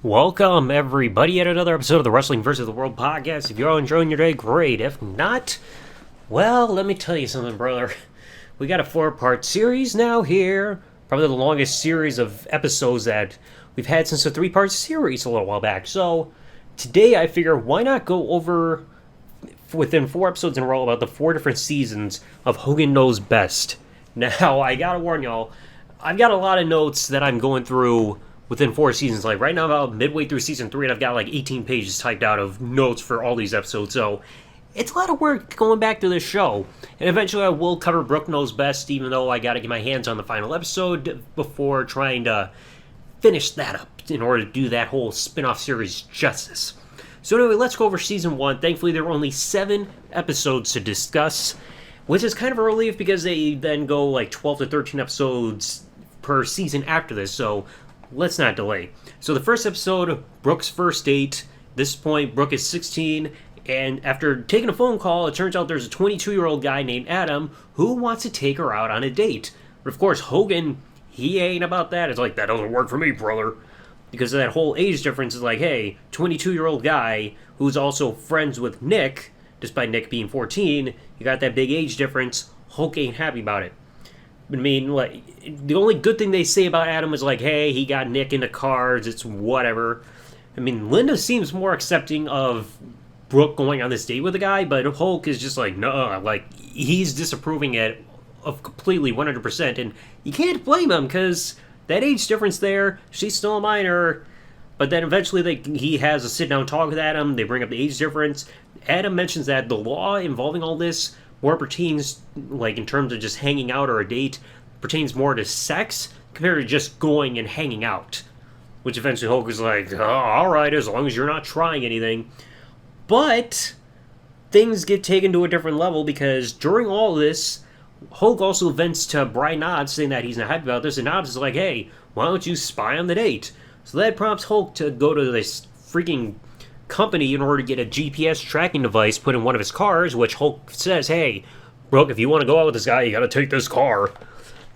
Welcome, everybody, at another episode of the Wrestling vs. the World podcast. If you're all enjoying your day, great. If not, well, let me tell you something, brother. We got a 4-part series now here. Probably the longest series of episodes that we've had since the 3-part series a little while back. So, today I figure, why not go over, within 4 episodes in a row, about the 4 different seasons of Hogan Knows Best. Now, I gotta warn y'all, I've got a lot of notes that I'm going through within 4 seasons. Like right now, about midway through season 3, and I've got like 18 pages typed out of notes for all these episodes. So it's a lot of work going back to this show. And eventually I will cover Brookes Knows Best, even though I got to get my hands on the final episode before trying to finish that up in order to do that whole spin-off series justice. So anyway, let's go over season 1. Thankfully, there were only 7 episodes to discuss, which is kind of a relief because they then go like 12 to 13 episodes per season after this. So let's not delay. So the first episode, Brooke's first date. At this point, Brooke is 16, and after taking a phone call, it turns out there's a 22-year-old guy named Adam who wants to take her out on a date. But of course, Hogan, he ain't about that. It's like, that doesn't work for me, brother. Because of that whole age difference is like, hey, 22-year-old guy who's also friends with Nick, despite Nick being 14, you got that big age difference, Hulk ain't happy about it. I mean, like, the only good thing they say about Adam is like, hey, he got Nick into cars, it's whatever. I mean, Linda seems more accepting of Brooke going on this date with a guy, but Hulk is just like, no, like, he's disapproving it of completely 100%, and you can't blame him, because that age difference there, she's still a minor, but then eventually he has a sit-down talk with Adam, they bring up the age difference. Adam mentions that the law involving all this more pertains, like in terms of just hanging out or a date, pertains more to sex compared to just going and hanging out. Which eventually Hulk is like, oh, alright, as long as you're not trying anything. But things get taken to a different level because during all this, Hulk also vents to Brian Knobs saying that he's not happy about this, and Knobs is like, hey, why don't you spy on the date? So that prompts Hulk to go to this freaking company in order to get a GPS tracking device put in one of his cars, which Hulk says, hey, Brooke, if you want to go out with this guy, you gotta take this car.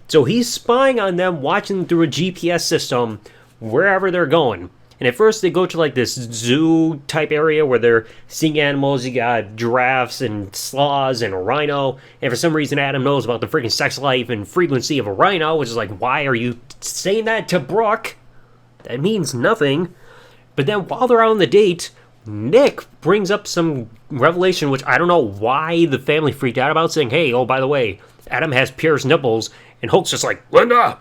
So he's spying on them, watching through a GPS system wherever they're going. And at first they go to like this zoo type area where they're seeing animals. You got giraffes and sloths and a rhino. And for some reason Adam knows about the freaking sex life and frequency of a rhino, which is like, why are you saying that to Brooke? That means nothing. But then while they're out on the date, Nick brings up some revelation, which I don't know why the family freaked out about, saying, hey, oh, by the way, Adam has pierced nipples. And Hulk's just like, Linda!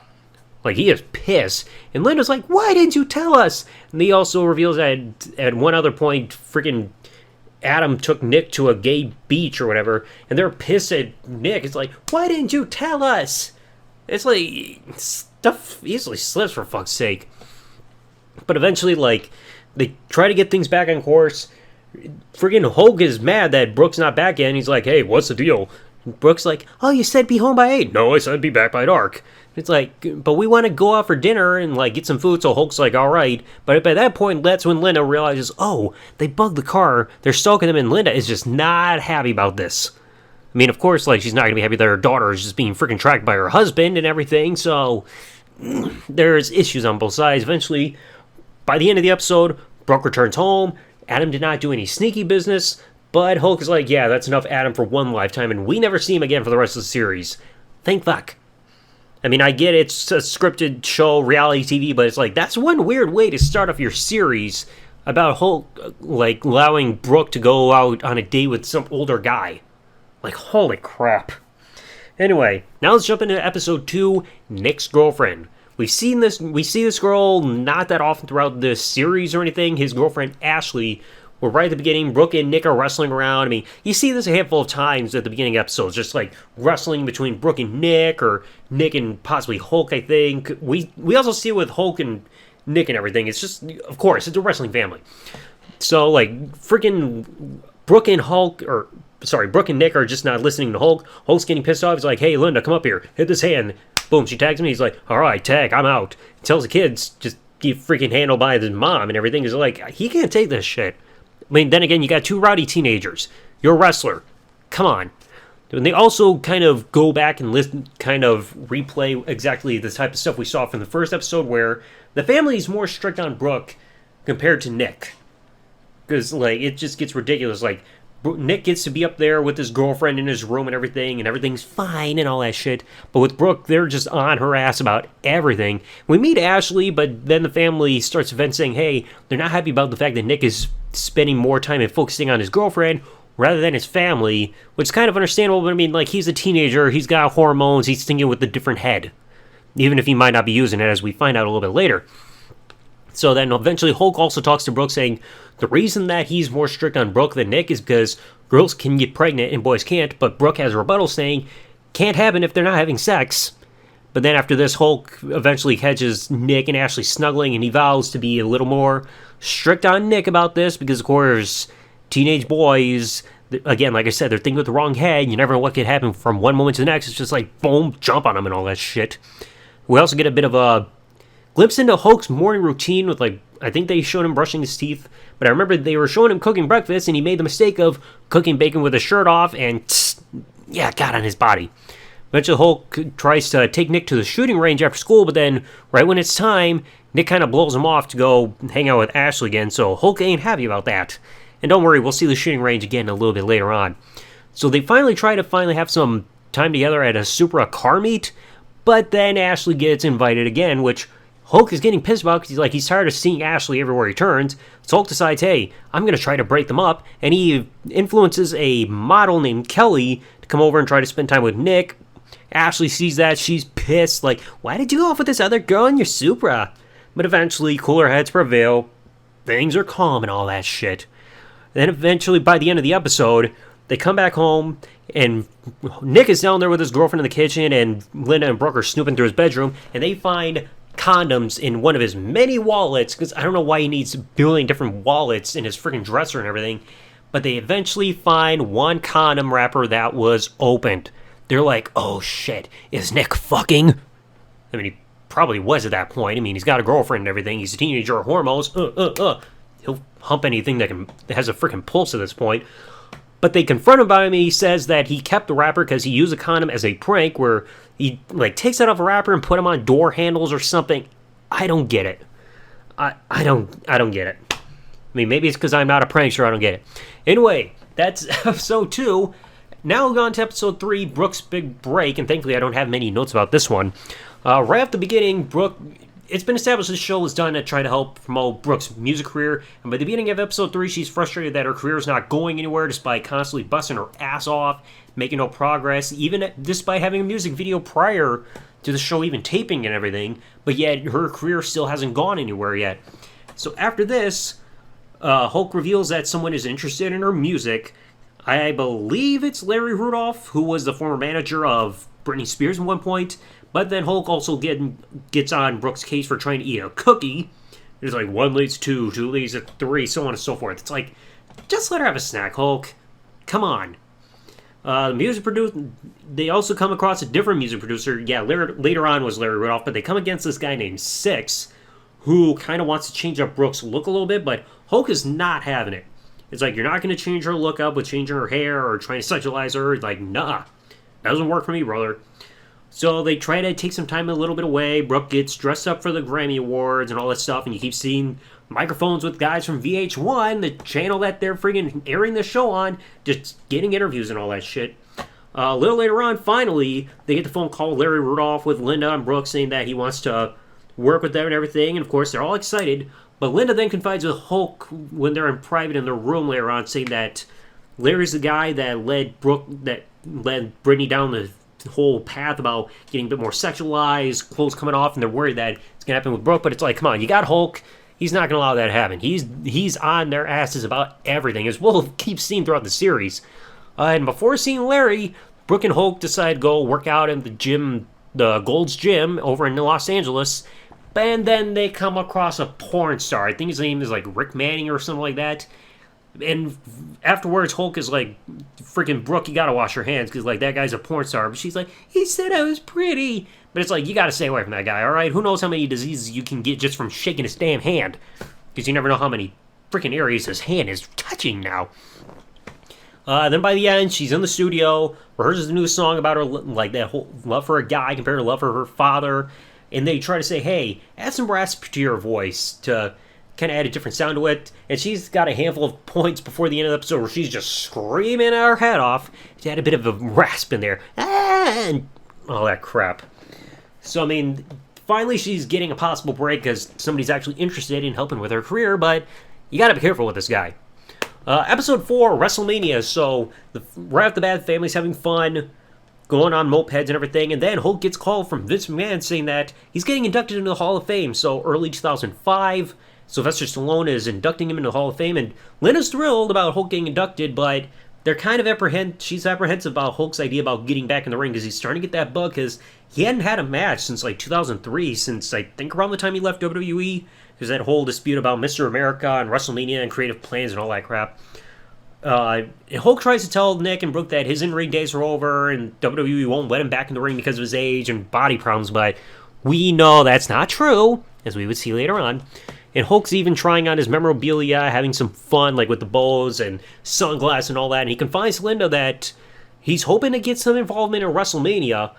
Like, he is pissed. And Linda's like, why didn't you tell us? And he also reveals that at one other point, freaking Adam took Nick to a gay beach or whatever, and they're pissed at Nick. It's like, why didn't you tell us? It's like, stuff easily slips, for fuck's sake. But eventually, like, they try to get things back on course. Friggin' Hogan is mad that Brooke's not back yet, and he's like, hey, what's the deal? And Brooke's like, oh, you said be home by 8. No, I said be back by dark. It's like, but we want to go out for dinner and, like, get some food, so Hulk's like, all right. But by that point, that's when Linda realizes, oh, they bugged the car, they're stalking them, and Linda is just not happy about this. I mean, of course, like, she's not going to be happy that her daughter is just being freaking tracked by her husband and everything, so there's issues on both sides. Eventually, by the end of the episode, Brooke returns home. Adam did not do any sneaky business, but Hulk is like, yeah, that's enough Adam for one lifetime, and we never see him again for the rest of the series. Thank fuck. I mean, I get it's a scripted show, reality TV, but it's like, that's one weird way to start off your series about Hulk, like, allowing Brooke to go out on a date with some older guy. Like, holy crap. Anyway, now let's jump into episode 2, Nick's Girlfriend. We see this girl not that often throughout the series or anything. His girlfriend, Ashley, we're right at the beginning. Brooke and Nick are wrestling around. I mean, you see this a handful of times at the beginning of episodes, just like wrestling between Brooke and Nick, or Nick and possibly Hulk, I think. We also see it with Hulk and Nick and everything. It's just, of course, it's a wrestling family. So, like, freaking Brooke and Nick are just not listening to Hulk. Hulk's getting pissed off. He's like, hey, Linda, come up here. Hit this hand. Boom, she tags him. He's like, all right, tag, I'm out. He tells the kids, just get freaking handled by his mom and everything. He's like, he can't take this shit. I mean, then again, you got 2 rowdy teenagers. You're a wrestler. Come on. And they also kind of go back and kind of replay exactly the type of stuff we saw from the first episode, where the family is more strict on Brooke compared to Nick. Because, like, it just gets ridiculous. Like, Nick gets to be up there with his girlfriend in his room and everything's fine and all that shit. But with Brooke, they're just on her ass about everything. We meet Ashley, but then the family starts eventually saying, hey, they're not happy about the fact that Nick is spending more time and focusing on his girlfriend rather than his family, which is kind of understandable, but I mean, like, he's a teenager, he's got hormones, he's thinking with a different head. Even if he might not be using it, as we find out a little bit later. So then eventually Hulk also talks to Brooke saying the reason that he's more strict on Brooke than Nick is because girls can get pregnant and boys can't, but Brooke has a rebuttal saying can't happen if they're not having sex. But then after this, Hulk eventually catches Nick and Ashley snuggling, and he vows to be a little more strict on Nick about this because, of course, teenage boys, again, like I said, they're thinking with the wrong head. You never know what could happen from one moment to the next. It's just like, boom, jump on them and all that shit. We also get a bit of a glimpse into Hulk's morning routine with, like, I think they showed him brushing his teeth, but I remember they were showing him cooking breakfast, and he made the mistake of cooking bacon with his shirt off, and, got on his body. Eventually, Hulk tries to take Nick to the shooting range after school, but then, right when it's time, Nick kind of blows him off to go hang out with Ashley again, so Hulk ain't happy about that. And don't worry, we'll see the shooting range again a little bit later on. So they try to have some time together at a Supra car meet, but then Ashley gets invited again, which Hulk is getting pissed about because he's tired of seeing Ashley everywhere he turns. So Hulk decides, hey, I'm going to try to break them up. And he influences a model named Kelly to come over and try to spend time with Nick. Ashley sees that. She's pissed. Like, why did you go off with this other girl in your Supra? But eventually, cooler heads prevail. Things are calm and all that shit. Then eventually, by the end of the episode, they come back home, and Nick is down there with his girlfriend in the kitchen, and Linda and Brooke are snooping through his bedroom, and they find condoms in one of his many wallets, because I don't know why he needs a billion different wallets in his freaking dresser and everything, but they eventually find one condom wrapper that was opened. They're like, oh shit, is Nick fucking? I mean, he probably was at that point. I mean, he's got a girlfriend and everything, he's a teenager, hormones, he'll hump anything that has a freaking pulse at this point. But they confront him about him, and he says that he kept the wrapper because he used a condom as a prank where he, like, takes it off a wrapper and put them on door handles or something. I don't get it. I don't get it. I mean, maybe it's because I'm not a prankster, I don't get it. Anyway, that's episode 2. Now we'll go on to episode 3, Brooke's Big Break, and thankfully I don't have many notes about this one. Right off the beginning, Brooke... It's been established this show was done to try to help promote Brooke's music career, and by the beginning of episode 3, she's frustrated that her career is not going anywhere despite constantly busting her ass off, making no progress, even despite having a music video prior to the show even taping and everything, but yet her career still hasn't gone anywhere yet. So after this, Hulk reveals that someone is interested in her music. I believe it's Larry Rudolph, who was the former manager of Britney Spears at one point. But then Hulk also gets on Brooke's case for trying to eat a cookie. It's like 1 leads 2, 2 leads to 3, so on and so forth. It's like, just let her have a snack, Hulk. Come on. The music producer, they also come across a different music producer. Yeah, later on was Larry Rudolph, but they come against this guy named Six, who kind of wants to change up Brooke's look a little bit, but Hulk is not having it. It's like, you're not going to change her look up with changing her hair or trying to sexualize her. It's like, nah, doesn't work for me, brother. So they try to take some time a little bit away. Brooke gets dressed up for the Grammy Awards and all that stuff, and you keep seeing microphones with guys from VH1, the channel that they're friggin' airing the show on, just getting interviews and all that shit. A little later on, finally, they get the phone call Larry Rudolph with Linda and Brooke saying that he wants to work with them and everything, and of course they're all excited. But Linda then confides with Hulk when they're in private in their room later on, saying that Larry's the guy that led Britney down the whole path about getting a bit more sexualized, clothes coming off, and they're worried that it's going to happen with Brooke, but it's like, come on, you got Hulk, he's not going to allow that to happen. He's on their asses about everything, as we'll keep seeing throughout the series. And before seeing Larry, Brooke and Hulk decide to go work out in the gym, the Gold's Gym, over in Los Angeles, and then they come across a porn star. I think his name is like Rick Manning or something like that. And afterwards, Hulk is like, freaking Brooke, you gotta wash your hands, because, like, that guy's a porn star. But she's like, he said I was pretty. But it's like, you gotta stay away from that guy, alright? Who knows how many diseases you can get just from shaking his damn hand? Because you never know how many freaking areas his hand is touching now. Then by the end, she's in the studio, rehearses a new song about her, like, that whole love for a guy compared to love for her father. And they try to say, hey, add some rasp to your voice to kind of add a different sound to it. And she's got a handful of points before the end of the episode where she's just screaming her head off. She had a bit of a rasp in there. And all that crap. So, I mean, finally she's getting a possible break because somebody's actually interested in helping with her career, but you gotta be careful with this guy. Episode 4, Wrestlemania. So, right off the bat, the family's having fun, going on mopeds and everything, and then Hulk gets called from Vince McMahon saying that he's getting inducted into the Hall of Fame. So, early 2005, Sylvester Stallone is inducting him into the Hall of Fame, and Linda's thrilled about Hulk getting inducted, but they're kind of she's apprehensive about Hulk's idea about getting back in the ring because he's starting to get that bug because he hadn't had a match since like 2003, since I think around the time he left WWE. There's that whole dispute about Mr. America and WrestleMania and creative plans and all that crap. And Hulk tries to tell Nick and Brooke that his in-ring days are over and WWE won't let him back in the ring because of his age and body problems, but we know that's not true, as we would see later on. And Hulk's even trying on his memorabilia, having some fun, like with the bows and sunglasses and all that. And he confides to Linda that he's hoping to get some involvement in WrestleMania,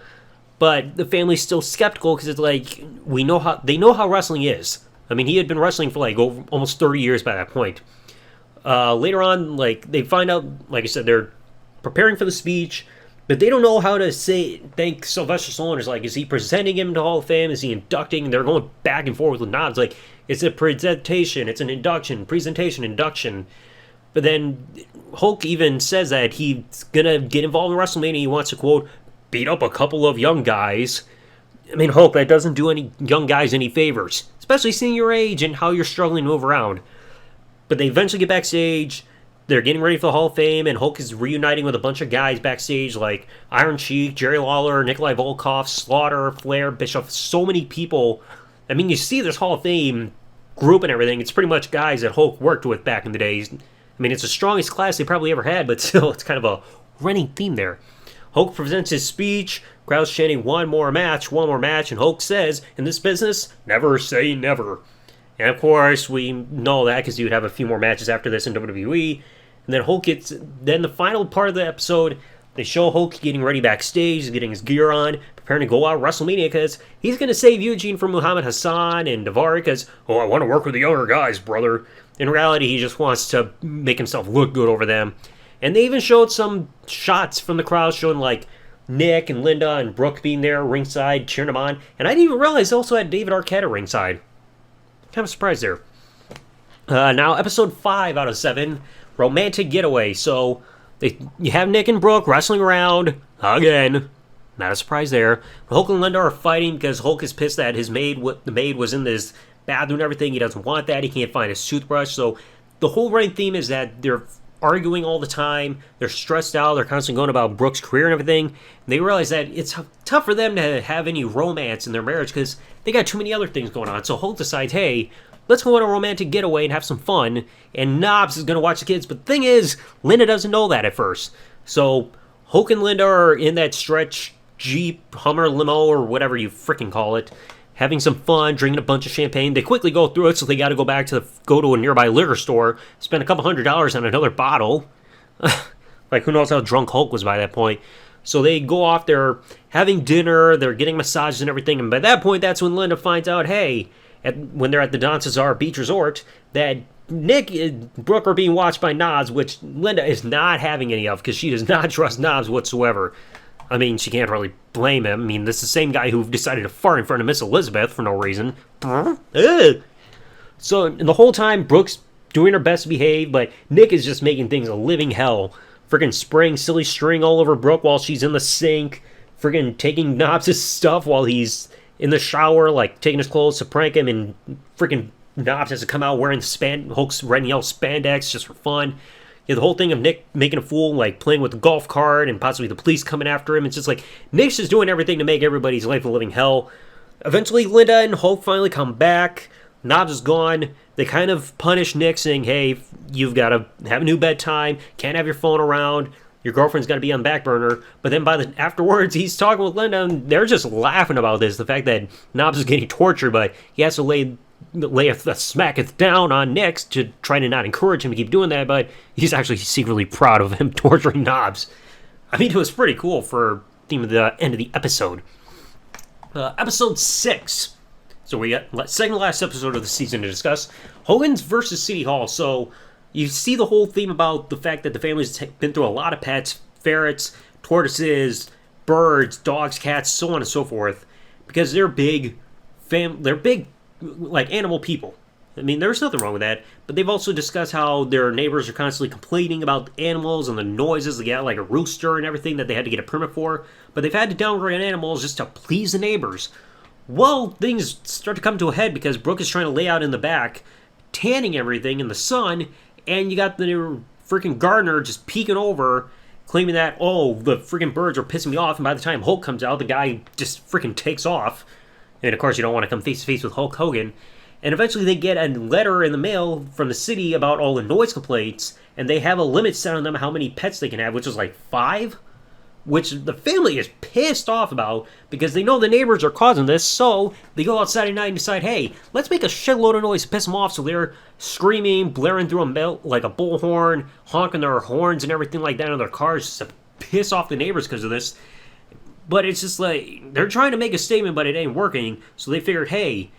but the family's still skeptical because it's like they know how wrestling is. I mean, he had been wrestling for like almost 30 years by that point. Later on, like they find out, like I said, they're preparing for the speech, but they don't know how to thank Sylvester Stallone. Is like, is he presenting him to Hall of Fame? Is he inducting? They're going back and forth with nods. Like, it's a presentation, it's an induction, presentation, induction. But then Hulk even says that he's gonna get involved in WrestleMania. He wants to, quote, beat up a couple of young guys. I mean, Hulk, that doesn't do any young guys any favors, especially seeing your age and how you're struggling to move around. But they eventually get backstage. They're getting ready for the Hall of Fame, and Hulk is reuniting with a bunch of guys backstage like Iron Sheik, Jerry Lawler, Nikolai Volkov, Slaughter, Flair, Bischoff, so many people. I mean, you see this Hall of Fame group and everything. It's pretty much guys that Hulk worked with back in the days. I mean, it's the strongest class they probably ever had, but still, it's kind of a running theme there. Hulk presents his speech, crowd's chanting, one more match, and Hulk says, in this business, never say never. And of course, we know that because he would have a few more matches after this in WWE. And then the final part of the episode, they show Hulk getting ready backstage, getting his gear on, preparing to go out WrestleMania because he's going to save Eugene from Muhammad Hassan and Daivari because, I want to work with the younger guys, brother. In reality, he just wants to make himself look good over them. And they even showed some shots from the crowd showing like Nick and Linda and Brooke being there ringside, cheering them on. And I didn't even realize they also had David Arquette at ringside. Kind of surprised there. Now, episode 5 out of 7, Romantic Getaway. So, you have Nick and Brooke wrestling around, again. Not a surprise there. Hulk and Linda are fighting because Hulk is pissed that the maid was in this bathroom and everything. He doesn't want that. He can't find his toothbrush. So, the whole running theme is that they're arguing all the time. They're stressed out. They're constantly going about Brooke's career and everything. And they realize that it's tough for them to have any romance in their marriage because they got too many other things going on. So Hulk decides, hey, let's go on a romantic getaway and have some fun. And Knobs is going to watch the kids. But the thing is, Linda doesn't know that at first. So Hulk and Linda are in that stretch Jeep, Hummer, limo, or whatever you freaking call it, having some fun, drinking a bunch of champagne. They quickly go through it, so they got to go to a nearby liquor store, spend a couple $100s on another bottle. Like, who knows how drunk Hulk was by that point. So they go off, they're having dinner, they're getting massages and everything, and by that point, that's when Linda finds out, hey, when they're at the Don Cesar Beach Resort, that Nick and Brooke are being watched by Knobs, which Linda is not having any of, because she does not trust Knobs whatsoever. I mean, she can't really blame him. I mean, this is the same guy who decided to fart in front of Miss Elizabeth for no reason. So, the whole time, Brooke's doing her best to behave, but Nick is just making things a living hell. Freaking spraying silly string all over Brooke while she's in the sink. Freaking taking Knobs' stuff while he's in the shower, like taking his clothes to prank him, and freaking Knobs has to come out wearing Hulk's red and yellow spandex just for fun. Yeah, the whole thing of Nick making a fool, like playing with the golf cart and possibly the police coming after him. It's just like Nick's just doing everything to make everybody's life a living hell. Eventually, Linda and Hulk finally come back. Knobs is gone. They kind of punish Nick, saying, hey, you've got to have a new bedtime. Can't have your phone around. Your girlfriend's got to be on back burner. But then afterwards, he's talking with Linda, and they're just laughing about this. The fact that Knobs is getting tortured, but he has to lay a smacketh down on Nick to try to not encourage him to keep doing that, but he's actually secretly proud of him torturing Knobs. I mean, it was pretty cool for theme of the end of the episode. Episode 6. So we got second to last episode of the season to discuss. Hogans versus City Hall. So you see the whole theme about the fact that the family's been through a lot of pets, ferrets, tortoises, birds, dogs, cats, so on and so forth, because they're big, like animal people. I mean, there's nothing wrong with that, but they've also discussed how their neighbors are constantly complaining about animals and the noises. They got like a rooster and everything that they had to get a permit for, but they've had to downgrade animals just to please the neighbors. Well, things start to come to a head because Brookes is trying to lay out in the back, tanning everything in the sun, and you got the freaking gardener just peeking over, claiming that, oh, the freaking birds are pissing me off, and by the time Hulk comes out, the guy just freaking takes off. And of course, you don't want to come face to face with Hulk Hogan. And eventually they get a letter in the mail from the city about all the noise complaints, and they have a limit set on them how many pets they can have, which is like 5, which the family is pissed off about because they know the neighbors are causing this, so they go outside at night and decide, hey, let's make a shitload of noise to piss them off, so they're screaming, blaring through like a bullhorn, honking their horns and everything like that in their cars just to piss off the neighbors because of this. But it's just like, they're trying to make a statement, but it ain't working, so they figured, hey,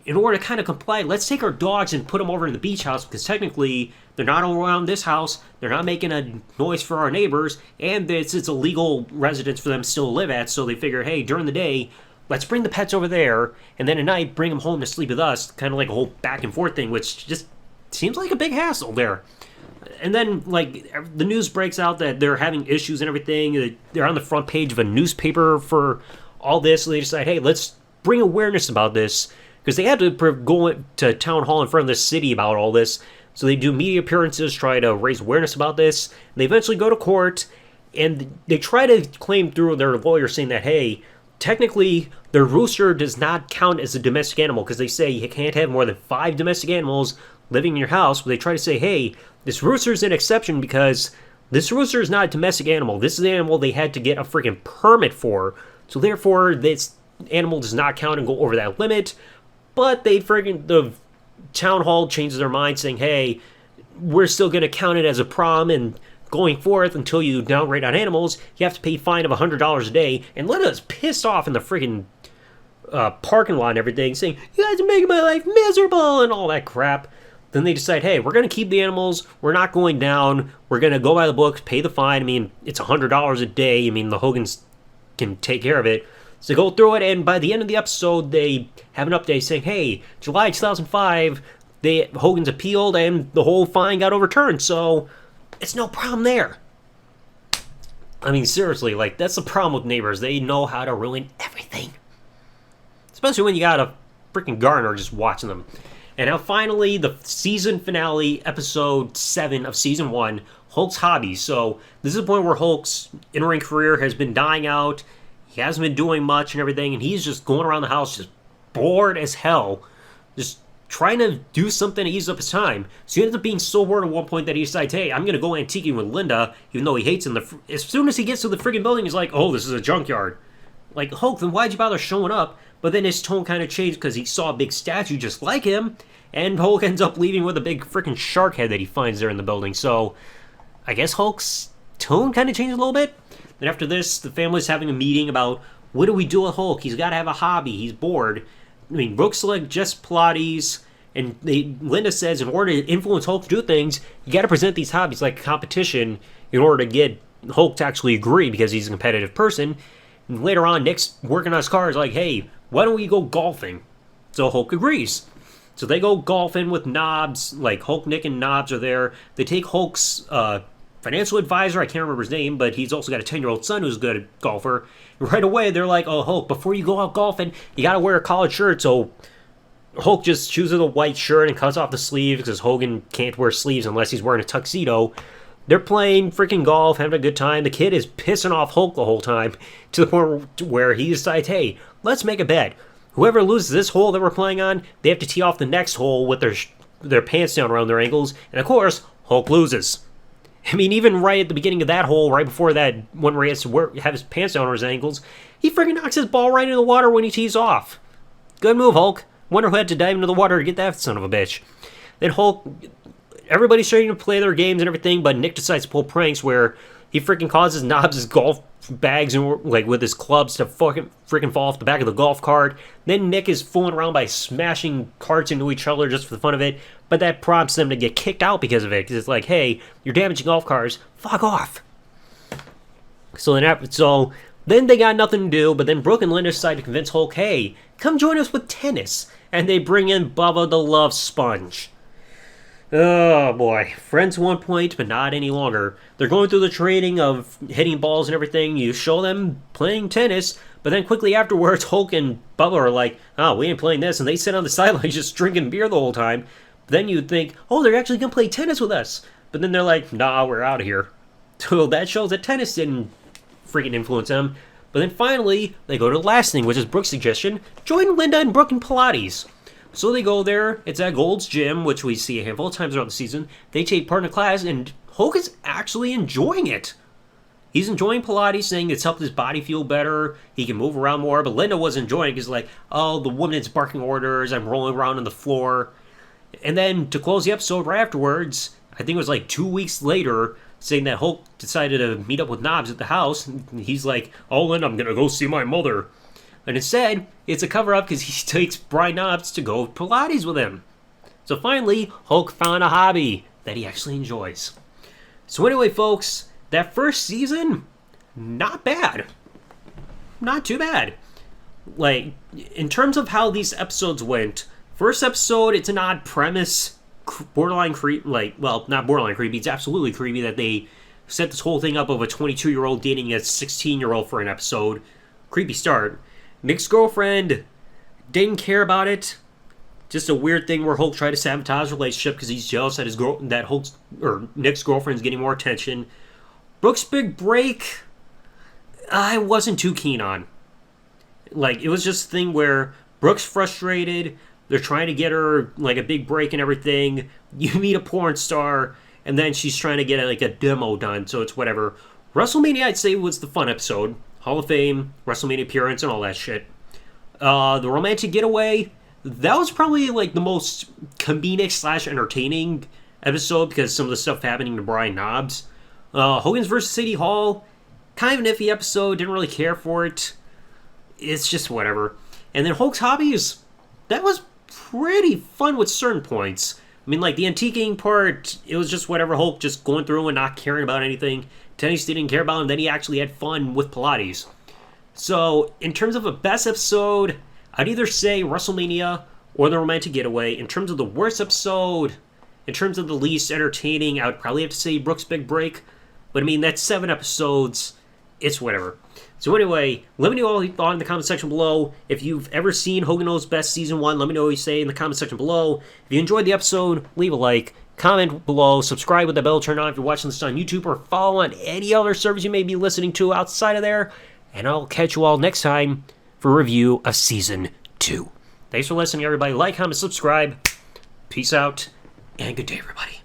in order to kind of comply, let's take our dogs and put them over in the beach house, because technically they're not around this house, they're not making a noise for our neighbors, and it's a legal residence for them still to live at, so they figure, hey, during the day, let's bring the pets over there, and then at night, bring them home to sleep with us, kind of like a whole back and forth thing, which just seems like a big hassle there. And then, like, the news breaks out that they're having issues and everything, they're on the front page of a newspaper for all this, so they decide, hey, let's bring awareness about this, because they had to go to town hall in front of the city about all this. So they do media appearances, try to raise awareness about this. They eventually go to court, and they try to claim through their lawyer saying that, hey, technically the rooster does not count as a domestic animal, because they say you can't have more than 5 domestic animals living in your house. But they try to say, hey, this rooster is an exception because this rooster is not a domestic animal. This is an animal they had to get a freaking permit for. So therefore, this animal does not count and go over that limit. But the town hall changes their mind saying, hey, we're still going to count it as a problem, and going forth until you downgrade on animals, you have to pay a fine of $100 a day, and let us pissed off in the freaking parking lot and everything, saying, you guys are making my life miserable, and all that crap. Then they decide, hey, we're going to keep the animals, we're not going down, we're going to go by the books, pay the fine. I mean, it's $100 a day. I mean, the Hogans can take care of it. So they go through it, and by the end of the episode, they have an update saying, hey, July 2005, Hogan's appealed, and the whole fine got overturned, so it's no problem there. I mean, seriously, like, that's the problem with neighbors. They know how to ruin everything. Especially when you got a freaking gardener just watching them. And now finally, the season finale, episode 7 of season 1, Hulk's Hobbies. So this is the point where Hulk's in-ring career has been dying out. He hasn't been doing much and everything, and he's just going around the house just bored as hell, just trying to do something to ease up his time. So he ends up being so bored at one point that he decides, hey, I'm going to go antiquing with Linda, even though he hates him. As soon as he gets to the friggin' building, he's like, oh, this is a junkyard. Like, Hulk, then why'd you bother showing up? But then his tone kind of changed because he saw a big statue just like him, and Hulk ends up leaving with a big freaking shark head that he finds there in the building. So I guess Hulk's tone kind of changed a little bit. Then after this, the family's having a meeting about what do we do with Hulk? He's got to have a hobby. He's bored. I mean, Brookes like just Pilates, and Linda says in order to influence Hulk to do things, you got to present these hobbies like a competition in order to get Hulk to actually agree because he's a competitive person. And later on, Nick's working on his car. Is like, hey, why don't we go golfing? So Hulk agrees. So they go golfing with Knobs. Like Hulk, Nick, and Knobs are there. They take Hulk's financial advisor, I can't remember his name, but he's also got a 10-year-old son who's a good golfer. And right away, they're like, oh, Hulk, before you go out golfing, you got to wear a collared shirt. So Hulk just chooses a white shirt and cuts off the sleeves because Hogan can't wear sleeves unless he's wearing a tuxedo. They're playing freaking golf, having a good time. The kid is pissing off Hulk the whole time to the point where he decides, hey, let's make a bet. Whoever loses this hole that we're playing on, they have to tee off the next hole with their pants down around their ankles. And of course, Hulk loses. I mean, even right at the beginning of that hole, right before that one where he has to have his pants down on his ankles, he freaking knocks his ball right into the water when he tees off. Good move, Hulk. Wonder who had to dive into the water to get that son of a bitch. Then Hulk, everybody's starting to play their games and everything, but Nick decides to pull pranks where he freaking causes Knobs' golf bags and like with his clubs to freaking fall off the back of the golf cart. Then Nick is fooling around by smashing carts into each other just for the fun of it, but that prompts them to get kicked out because of it, because it's like, hey, you're damaging golf cars, fuck off. So then they got nothing to do, but then Brooke and Linda decide to convince Hulk, hey, come join us with tennis, and they bring in Bubba the Love Sponge. Oh boy, friends at one point, but not any longer. They're going through the training of hitting balls and everything. You show them playing tennis, but then quickly afterwards, Hulk and Bubba are like, oh, we ain't playing this, and they sit on the sidelines just drinking beer the whole time. But then you'd think, oh, they're actually going to play tennis with us. But then they're like, nah, we're out of here. So that shows that tennis didn't freaking influence them. But then finally, they go to the last thing, which is Brooke's suggestion, join Linda and Brooke in Pilates. So they go there, it's at Gold's Gym, which we see a handful of times throughout the season. They take part in a class, and Hulk is actually enjoying it. He's enjoying Pilates, saying it's helped his body feel better, he can move around more, but Linda was enjoying it because like, oh, the woman's barking orders, I'm rolling around on the floor. And then to close the episode right afterwards, I think it was like 2 weeks later, saying that Hulk decided to meet up with Knobs at the house. And he's like, oh, Linda, I'm going to go see my mother. And instead, it's a cover-up because he takes Brian Knobs to go Pilates with him. So finally, Hulk found a hobby that he actually enjoys. So anyway, folks, that first season, not bad. Not too bad. Like, in terms of how these episodes went, first episode, it's an odd premise, borderline creepy, like, well, not borderline creepy, it's absolutely creepy that they set this whole thing up of a 22-year-old dating a 16-year-old for an episode. Creepy start. Nick's girlfriend didn't care about it. Just a weird thing where Hulk tried to sabotage the relationship because he's jealous that Nick's girlfriend's getting more attention. Brooke's big break, I wasn't too keen on. Like, it was just a thing where Brooke's frustrated. They're trying to get her like a big break and everything. You meet a porn star, and then she's trying to get like a demo done, so it's whatever. WrestleMania, I'd say, was the fun episode. Hall of Fame, WrestleMania appearance, and all that shit. The romantic getaway, that was probably like the most comedic / entertaining episode because some of the stuff happening to Brian Knobs. Hogan's vs. City Hall, kind of an iffy episode, didn't really care for it. It's just whatever. And then Hulk's Hobbies, that was pretty fun with certain points. I mean, like the antiquing part, it was just whatever, Hulk just going through and not caring about anything. Tennis didn't care about him, then he actually had fun with Pilates. So, in terms of a best episode, I'd either say WrestleMania or The Romantic Getaway. In terms of the worst episode, in terms of the least entertaining, I would probably have to say Brooke's Big Break. But I mean, that's 7 episodes. It's whatever. So anyway, let me know what you thought in the comment section below. If you've ever seen Hogan Knows Best Season 1, let me know what you say in the comment section below. If you enjoyed the episode, leave a like. Comment below, subscribe with the bell turned on if you're watching this on YouTube, or follow on any other service you may be listening to outside of there. And I'll catch you all next time for a review of Season 2. Thanks for listening, everybody. Like, comment, subscribe. Peace out, and good day, everybody.